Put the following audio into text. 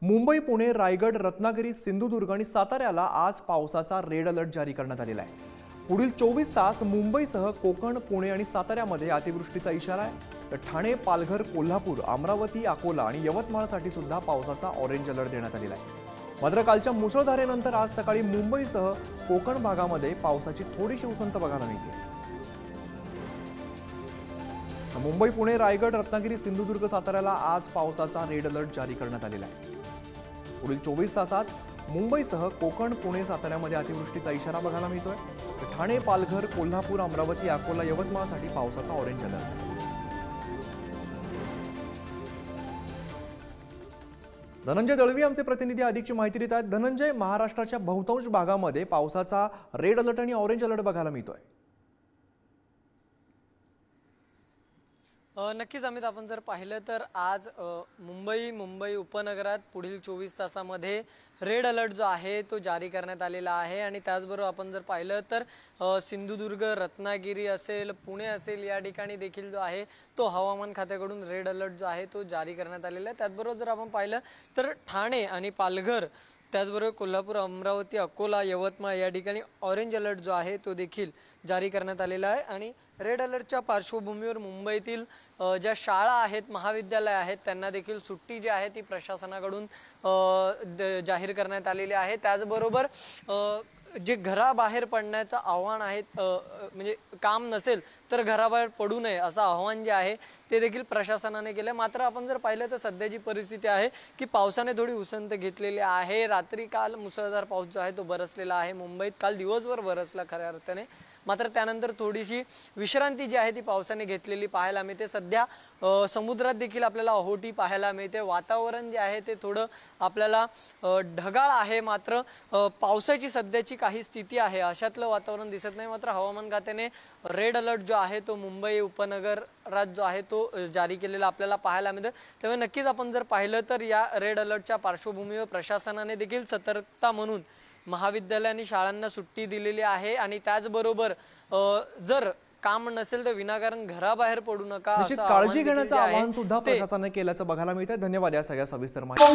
मुंबई, पुणे, रायगड, रत्नागिरी, सिंधुदुर्ग आणि साताऱ्याला आज पावसाचा रेड अलर्ट जारी करण्यात आलेला आहे। पुढील 24 तास मुंबईसह कोकण, पुणे आणि साताऱ्यामध्ये अतिवृष्टीचा इशारा आहे। तर ठाणे, पालघर, कोल्हापूर, अमरावती, अकोला आणि यवतमाळसाठी सुद्धा पावसाचा ऑरेंज अलर्ट देण्यात आलेला आहे। मात्र कालच्या मुसळधारेनंतर आज सकाळी मुंबईसह कोकण भागामध्ये पावसाची थोडीशी उसंत बघायला मिळते। मुंबई, पुणे, रायगड, रत्नागिरी, सिंधुदुर्ग, साताऱ्याला आज पावसाचा रेड अलर्ट जारी करण्यात आलेला आहे। पुढील 24 तासात मुंबईसह कोकण, पुणे, साताऱ्यामध्ये अतिवृष्टीचा इशारा बघायला मिळतोय। ठाणे, पालघर, कोल्हापूर, अमरावती, अकोला, यवतमाळसाठी पावसाचा ऑरेंज अलर्ट आहे। धनंजय दळवी आमचे प्रतिनिधी अधिकची माहिती देत आहेत। धनंजय, महाराष्ट्राच्या बहुतांश भागामध्ये पावसाचा रेड अलर्ट आणि ऑरेंज अलर्ट बघायला मिळतोय। नक्कीच अमित, आपण जर पाहिलं तर आज मुंबई उपनगरात पुढील 24 तासामध्ये रेड अलर्ट जो आहे तो जारी करण्यात आलेला आहे। आणि त्याचबरोबर आपण जर पाहिलं तर सिंधुदुर्ग, रत्नागिरी असेल, पुणे असेल, या ठिकाणी देखील जो आहे तो हवामान खात्याकडून रेड अलर्ट जो आहे तो जारी करण्यात आलेला आहे। त्याचबरोबर जर आपण पाहिलं तर ठाणे आणि पालघर, त्याचबरोबर कोल्हापूर, अमरावती, अकोला, यवतमाळ या ठिकाणी ऑरेंज अलर्ट जो आहे तो देखील जारी करण्यात आलेला आहे। आणि रेड अलर्टच्या पार्श्वभूमीवर मुंबईतील ज्या शाळा आहेत, महाविद्यालय आहेत, त्यांना देखील सुट्टी जी आहे ती प्रशासनाकडून जाहीर करण्यात आलेली आहे। त्याचबरोबर जे घराबाहेर पडण्याचं आव्हान आहे, म्हणजे काम नसेल तर घराबाहेर पडू नये असं आव्हान जे आहे ते देखील प्रशासनाने केलं। मात्र आपण जर पाहिलं तर सध्याची परिस्थिती आहे की पावसाने थोडी उसंत घेतलेली आहे। रात्री काल मुसळधार पाऊस जो आहे तो बरसलेला आहे मुंबईत, काल दिवसभर बरसला खऱ्या अर्थाने। मात्र त्यानंतर थोडीशी विश्रांती जी आहे ती पावसाने घेतलेली पाहायला मिळते। सध्या समुद्रात देखील आपल्याला ओहोटी पाहायला मिळते। वातावरण जे आहे ते थोडं आपल्याला ढगाळ आहे, मात्र पावसाची सध्याची काही स्थिती आहे अशातलं वातावरण दिसत नाही। मात्र हवामान खात्याने रेड अलर्ट जो आहे तो मुंबई उपनगरात जो आहे तो जारी केलेला आपल्याला पाहायला मिळतं। त्यामुळे नक्कीच आपण जर पाहिलं तर या रेड अलर्टच्या पार्श्वभूमीवर प्रशासनाने देखील सतर्कता म्हणून महाविद्यालयांनी शाळांना सुट्टी दिलेली आहे। आणि त्याचबरोबर जर काम नसेल तर विनाकारण घराबाहेर पडू नका असं काळजी घेण्याचं आवाहन सुद्धा प्रशासनाने केल्याचं बघायला मिळतंय। धन्यवाद या सगळ्या सविस्तर माहिती।